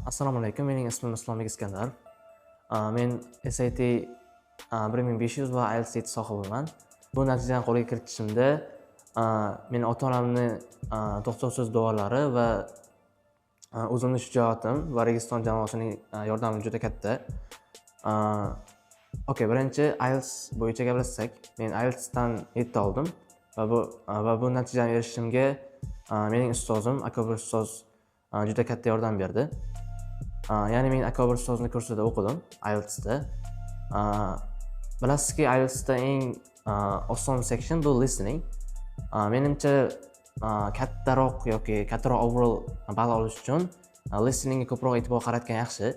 Assalomu alaykum. Mening ismim Islombek Iskandar. Men SAT 1500 va IELTS 7 sohibiman. Bu natijani qo'lga kiritishimda men ota-onamni to'xtovsiz duolari va o'zimning shijoatim va Registon jamoasining yordami juda katta. Birinchi IELTS bo'yicha gaplashsak, men IELTSdan 7 oldim va bu natijani erishishimga mening ustozim, Akbar ustoz juda katta yordam berdi. Ya'ni men Akbar ustozni kursida o'qidim IELTSda. Bilasizki, IELTSda eng oson section bu listening. Menimcha kattaroq overall ball olish uchun listeningga ko'proq e'tibor qaratgan yaxshi.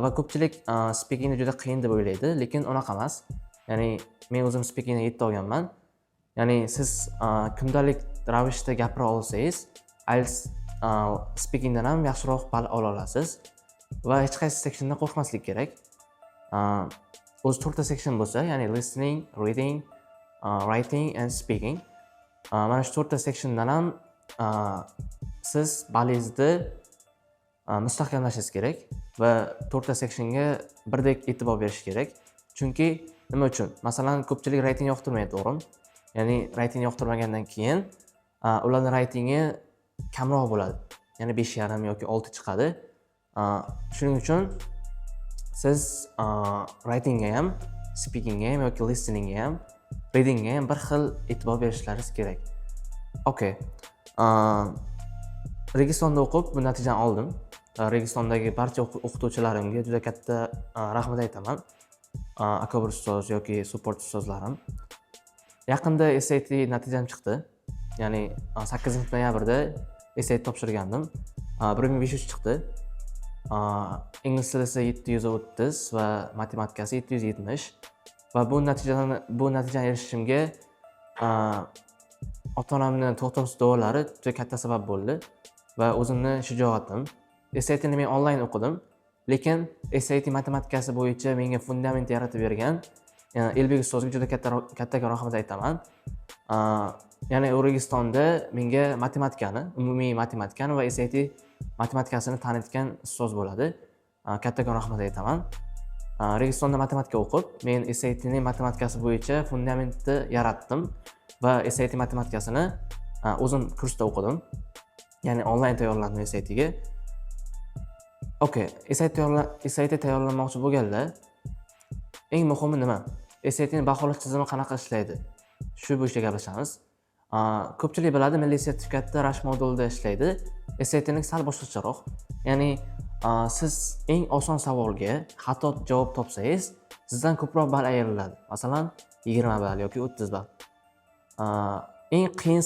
Va ko'pchilik speakingni juda qiyin deb o'ylaydi, lekin unaqa emas. Ya'ni men o'zim speakingni 7 olganman. Ya'ni siz kundalik ravishda gapira olsangiz, IELTS speakingdan ham yaxshiroq ball ola olasiz. Va hech qaysi sectiondan qo'rqmaslik kerak. O'zi 4 ta section bo'lsa, ya'ni listening, reading, writing and speaking. Mana shu 4 ta sectiondan ham siz ballingizni mustahkamlashingiz kerak va 4 ta sectionga birdek e'tibor berish kerak. Chunki nima uchun? Masalan, ko'pchilik writing yoqtirmaydi, to'g'rimi? Ya'ni writing yoqtirmagandan keyin ularning writingi kamroq bo'ladi. Ya'ni 5.5 yoki 6 chiqadi. Shuning uchun siz writingga ham, speakingga ham yoki listeningga ham, readingga ham bir xil e'tibor berishlaringiz kerak. Registonda o'qib bu natijani oldim. Registondagi barcha o'qituvchilarimga juda katta rahmat aytaman. Akbar ustoz yoki support ustozlarim. Yaqinda SAT natijam chiqdi. Ya'ni 8-noyabrda SAT topshirgandim. 1500 chiqdi. Ingliz tilisi 730 va matematikasi 770. Va bu natijani erishishimga ota-onamning to'xtovsiz duolari juda katta sabab bo'ldi va o'zimning shijoatim. SATni men onlayn o'qidim, lekin SAT matematikasi bo'yicha menga fundament yaratib bergan Elbek ustozga juda katta rahmat aytaman. Ya'ni Registonda menga umumiy matematikani va SAT matematikasini tanitgan ustoz bo'ladi. Kattaga rahmat aytaman. Registonda matematika o'qib, men SATning matematikasi bo'yicha fundamentni yaratdim va SAT matematikasini o'zim kursda o'qidim. Ya'ni onlayn tayyorlandim SATga. SAT tayyorlanmoqchi bo'lganlar, eng muhimi nima? SATning baholash tizimi qanaqa ishlaydi? Shu bo'yicha gaplashamiz. Ko'pchilik biladi, milliy sertifikatda Rush modulida ishlaydi. SATning sal boshqacharoq. Ya'ni siz eng oson savolga xato javob topsangiz, sizdan ko'proq ball ayriladi. Masalan, 20 ball yoki 30 ball. Eng qiyin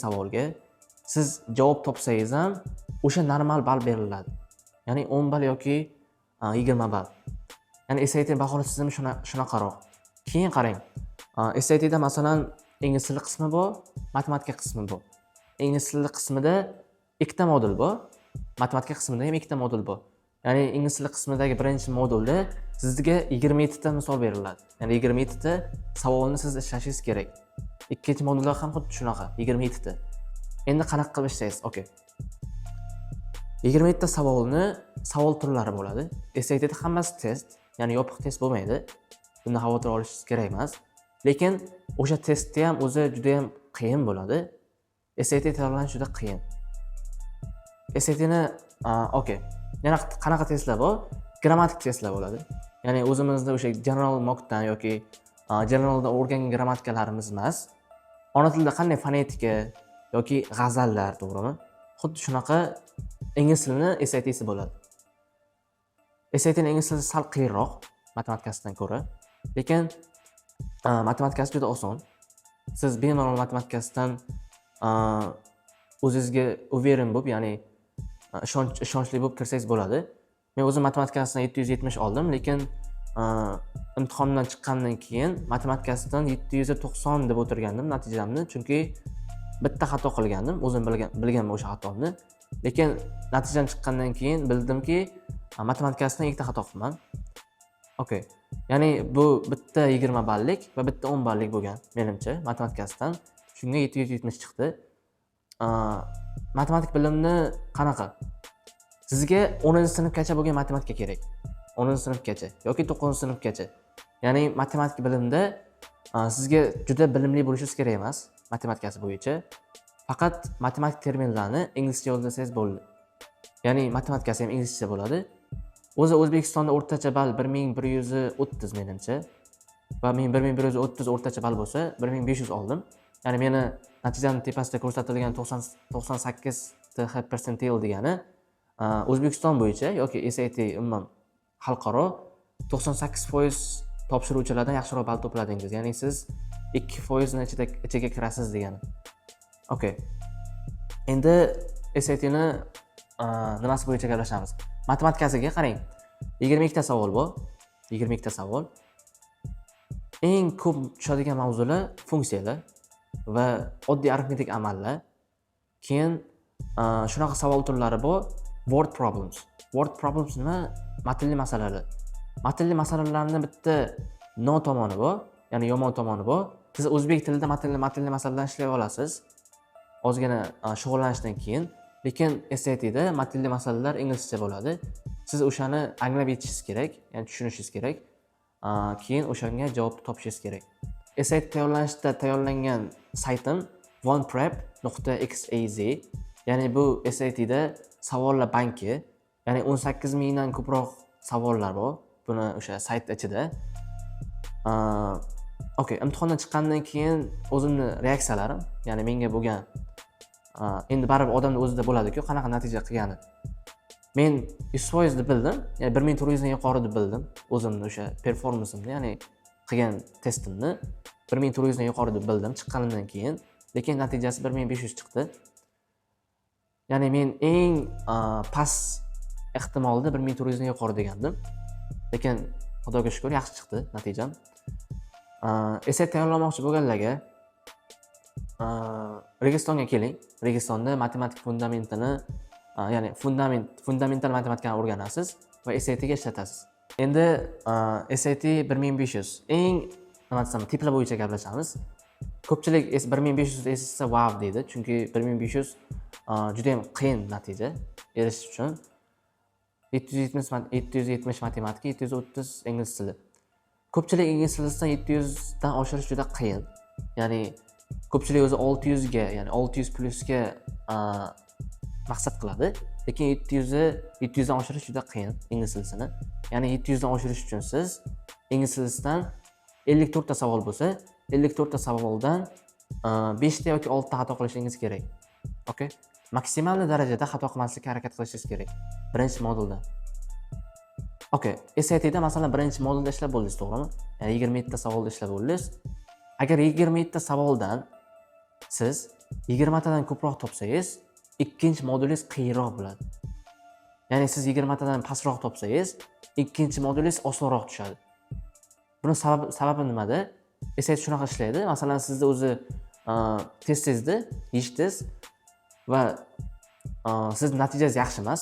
savolga siz javob topsangiz ham o'sha normal ball beriladi. Ya'ni 10 ball yoki 20 ball. Ya'ni SAT baholash tizimi shunaqaroq. Keyin qarang. SATda masalan ingliz tili qismi bor, matematika qismi bor. Ingliz tili qismida ikkita modul bor, matematika qismida ham ikkita modul bor. Ya'ni ingliz tili qismidagi birinchi modulda sizga 27 ta misol beriladi. Ya'ni 27 ta savolni siz ishlashingiz kerak. Ikkinchi modulda ham xuddi shunaqa, 27 ta. Endi qanaqa qilib ishlaysiz? 27 ta savol turlari bo'ladi. SATda hammasi test, ya'ni yopiq test bo'lmaydi. Bundan xavotir olishingiz kerak emas. Lekin o'sha testni ham o'zi juda ham qiyin bo'ladi. SAT tayyorlanish juda qiyin. SATni yana qanaqa testlar bor? Grammatik testlar bo'ladi. Ya'ni o'zimizda o'sha general mockdan yoki generalda o'rgangan grammatikalarimiz emas. Ona tilida qanday fonetika yoki g'azallar, to'g'rimi? Xuddi shunaqa ingliz tilining SAT'si bo'ladi. SATning ingliz tili sal qiyinroq matematikasidan ko'ra, lekin matematikasi juda oson. Siz bemalol matematikasidan o'zingizga uverin bo'lib, ya'ni ishonchli bo'lib kirsangiz bo'ladi. Men o'zim matematikasidan 770 oldim, lekin imtihondan chiqqandan keyin matematikasidan 790 deb o'tirgandim natijamni, chunki bitta xato qilgandim, o'zim bilganman o'sha xatomni. Lekin natijam chiqqandan keyin bildimki, matematikasidan ikkita xato qildim. Ya'ni bu bitta 20 ballik va bitta 10 ballik bo'lgan menimcha matematikasidan. Shunga 770 chiqdi. Matematik bilimni qanaqa? Sizga 10-sinfgacha bo'lgan matematika kerak. 10-sinfgacha yoki 9-sinfgacha. Ya'ni matematik bilimda sizga juda bilimli bo'lishingiz kerak emas matematikasi bo'yicha. Faqat matematik terminlarni inglizcha yozsangiz bo'ldi. Ya'ni matematikasi ham inglizcha bo'ladi. O'zi O'zbekistonda o'rtacha ball 1130 menimcha. Va men 1130 o'rtacha ball bo'lsa, 1500 oldim. Ya'ni meni natijamning tepasida ko'rsatilgan 98 TH percentile degani O'zbekiston bo'yicha yoki SAT umuman xalqaro 98% topshiruvchilardan yaxshiroq ball to'pladingiz. Ya'ni siz 2% ichiga kirasiz degani. Okay. Endi SAT ni nimasi bo'yicha gaplashamiz? Matematikasiga qarang. 22 ta savol bor. 22 ta savol. Eng ko'p tushadigan mavzular funksiyalar va oddiy arifmetik amallar. Keyin shunaqa savol turlari bor. Word problems. Word problems nima? Matnli masalalar. Matnli masalalarning bitta no tomoni bor, ya'ni yomon tomoni bor. Siz o'zbek tilida matnli masalalarni ishlay olasiz. Ozgina shug'ullanishdan keyin, lekin SAT-da matnli masalalar inglizcha bo'ladi. Siz o'shani anglab yetishingiz kerak, ya'ni tushunishingiz kerak. Keyin o'shanga javobni topishingiz kerak. SAT tayyorlanishda tayyorlangan saytim oneprep.xaz. Ya'ni bu SAT-da savollar banki, ya'ni 18 mingdan ko'proq savollar bor buni o'sha sayt ichida. Okay, imtihondan chiqqandan keyin o'zimni reaksiyalarim, ya'ni menga bo'lgan endi baribir odamning o'zida bo'ladi-ku, qanaqa natija qilgani. Men 100% deb bildim, ya'ni 1400 dan yuqori deb bildim o'zimni o'sha performansimni, ya'ni qilgan testimni 1400 dan yuqori deb bildim chiqqanimdan keyin, lekin natijasi 1500 chiqdi. Ya'ni men eng past ehtimolda 1400 dan yuqori degandim. Lekin Xudoga shukr yaxshi chiqdi natijam. SAT tayyorlamoqchi bo'lganlarga Registonga keling. Registonda matematik fundamentini, ya'ni fundamental matematikani o'rganasiz va SAT ga ishlatasiz. Endi SAT 1500 eng nima desam, tiplar bo'yicha gaplashamiz. Ko'pchilik 1500 esa wow deydi, chunki 1500 juda ham qiyin natija erishish uchun. 770 matematika, 730 ingliz tili. Ko'pchilik ingliz tilidan 700 dan oshirish juda qiyin. Ya'ni ko'pchilik o'zi 600 ga, ya'ni 600 plusga maqsad qiladi, lekin 700 dan oshirish juda qiyin ingliz tilisini. Ya'ni 700 dan oshirish uchun siz ingliz tilidan 54 ta savol bo'lsa, 54 ta savoldan 5 ta yoki 6 ta xato qilishingiz kerak. Okay? Maksimal darajada xato qilmaslikka harakat qilishingiz kerak birinchi modulda. Okay, SAT-da masalan birinchi modulda ishlab bo'ldingiz, to'g'rimi? Ya'ni 27 ta savolda ishlab bo'ldingiz. Agar 27 ta savoldan siz 20 tadan ko'proq topsangiz, ikkinchi modulingiz qiyinroq bo'ladi. Ya'ni siz 20 tadan pastroq topsangiz, ikkinchi modulingiz osonroq tushadi. Buning sababi nimada? SAT shunaqa ishlaydi. Masalan, sizda o'zi testingizda yechdiz va siz natijangiz yaxshi emas.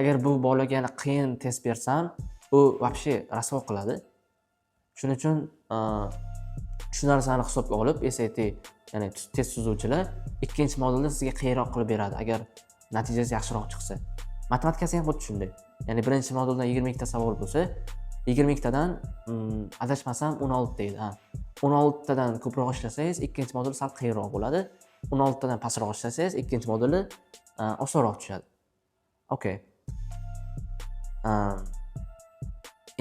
Agar bu bolaga yana qiyin test bersam, u вообще rasvo qiladi. Shuning uchun shu narsani hisobga olib SAT, ya'ni test tuzuvchilar ikkinchi modulda sizga qiyinroq qilib beradi agar natijangiz yaxshiroq chiqsa. Matematikasi ham xuddi shunday. Ya'ni birinchi moduldan 22 ta savol bo'lsa, 22 tadan adashmasam 16 deydi. 16 tadan ko'proq ishlasangiz, ikkinchi modul sal qiyinroq bo'ladi. 16 tadan pastroq ishlasangiz, ikkinchi moduli osonroq tushadi. Okay.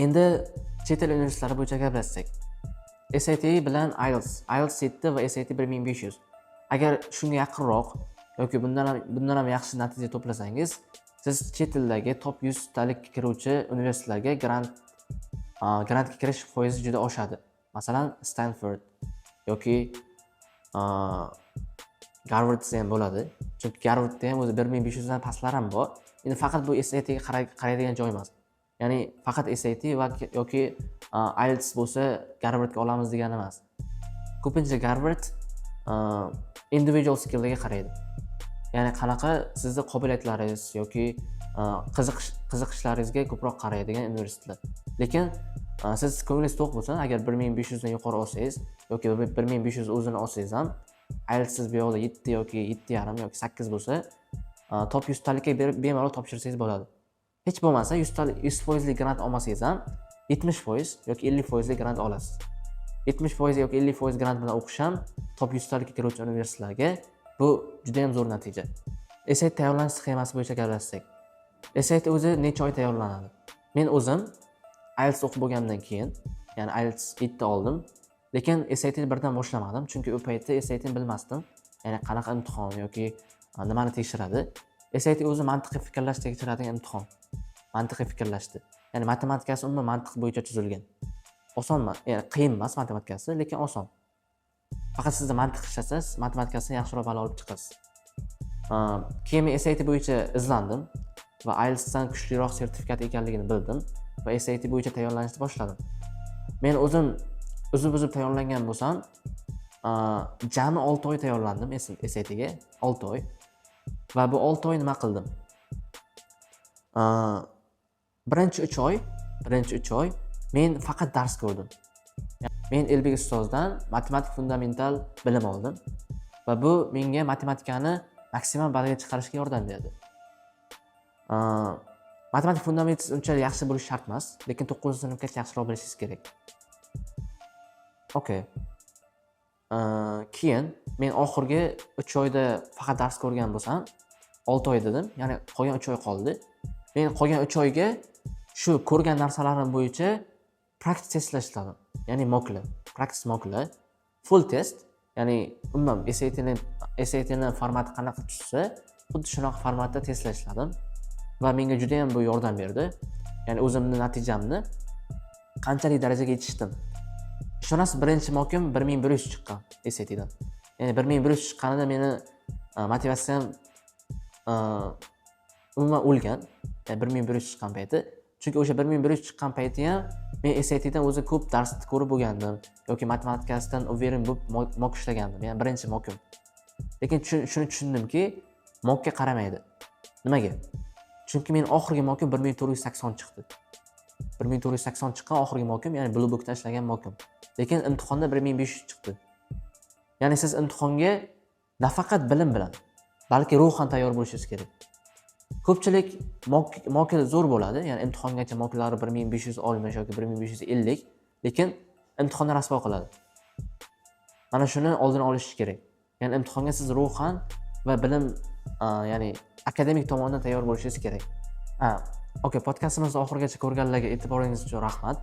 Endi chet el universitetlari bo'yicha gaplashsak. SAT bilan IELTS 7 va SAT 1500. Agar shunga yaqinroq yoki bundan ham yaxshi natija to'plasangiz, siz chet eldagi top 100 talik kiruvchi universitetlarga grantga kirish foizi juda oshadi. Masalan, Stanford yoki Harvard ham bo'ladi. Chunki Harvardda ham o'zi 1500 dan pastlar ham bor. Endi faqat bu SAT ga qaraydigan joy emas. Ya'ni faqat SAT va yoki IELTS bo'lsa Harvardga olamiz degani emas. Ko'pincha Harvard individual skilllarga qaraydi. Ya'ni qanaqa sizning qobiliyatlaringiz yoki qiziqishlaringizga ko'proq qaraydigan universitetlar. Lekin siz ko'nglingiz to'q bo'lsa, agar 1500 dan yuqori olsangiz yoki 1500 o'zini olsangiz ham IELTS siz bu yoqda 7 yoki 7,5 yoki 8 bo'lsa, top 100 talikka bemalol topshirsangiz bo'ladi. Hech bo'lmasa 100% grant olmasangiz ham 70% yoki 50% grant olasiz. 70% yoki 50% grant bilan o'qish ham top 100 talikka kiruvchi universitetlarga bu juda ham zo'r natija. SAT tayyorlanish sxemasi bo'yicha gaplashsak. SAT o'zi necha oy tayyorlanadi? Men o'zim IELTS o'qib bo'lgandan keyin, ya'ni IELTS 7 ta oldim, lekin SAT ni birdan boshlamadim, chunki u paytda SAT ni bilmasdim. Ya'ni qanaqa imtihon yoki nimani tekshiradi. SAT o'zi mantiqiy fikrlash tekshiradigan imtihon. Mantiqiy fikrlashdi. Ya'ni matematikasi umuman mantiq bo'yicha tuzilgan. Osonmi? Ya'ni qiyin emas matematikasi, lekin oson. Faqat siz mantiq ishlasangiz, matematikasidan yaxshiroq balo olib chiqasiz. Keyin men SAT bo'yicha izlandim va IELTS dan kuchliroq sertifikat ekanligini bildim va SAT bo'yicha tayyorlanishni boshladim. Men o'zim uzib tayyorlangan bo'lsam, jami 6 oy tayyorlandim SAT ga, 6 oy. Va bu 6 oy nima qildim? Birinchi 3 oy men faqat dars ko'rdim. Men Elbek ustozdan matematik fundamental bilim oldim va bu menga matematikani maksimal balaga chiqarishga yordam berdi. Matematik fundamental uncha yaxshi bo'lish shart emas, lekin 9-sinfgacha yaxshiroq bilishingiz kerak. Okay. Keyin men oxirgi 3 oyda faqat dars ko'rgan bo'lsam, 6 oy dedim, ya'ni qolgan 3 oy qoldi. Men qolgan 3 oyga shu ko'rgan narsalarim bo'yicha practice testlar ishladim. Ya'ni mocklar, practice mocklar, full test, ya'ni umuman SAT ni formati qanaqa tushsa, xuddi shunaqa formatda testlar ishladim va menga juda ham bu yordam berdi. Ya'ni o'zimning natijamni qanchalik darajaga yetishdim. Ishonasiz, birinchi mockim 1100 chiqqan SAT dan. Ya'ni 1100 chiqqanida meni motivatsiyam umuman o'lgan. Ya'ni 1100 chiqqan payti. Chunki o'sha 1100 chiqqan payti ham men SAT dan o'zi ko'p darsni ko'rib bo'lgandim yoki matematikasidan uverin bo'lib mock ishlagandim. Ya'ni birinchi mockim. Lekin shuni tushundimki, mockga qaramaydi. Nimaga? Chunki men oxirgi mockim 1480 chiqdi. 1480 chiqqan oxirgi mockim, ya'ni Blue Bookda ishlagan mockim. Lekin imtihonda 1500 chiqdi. Ya'ni siz imtihonga nafaqat bilim bilan, balki ruhan tayyor bo'lishingiz kerak. Ko'pchilik mock zo'r bo'ladi, ya'ni imtihongacha mocklari 1560 yoki 1550, lekin imtihonni rasvo qiladi. Mana shuni oldini olish kerak. Ya'ni imtihonga siz ruhan va bilim, ya'ni akademik tomondan tayyor bo'lishingiz kerak. Okay, podkastimizni oxirigacha ko'rganlarga e'tiboringiz uchun rahmat.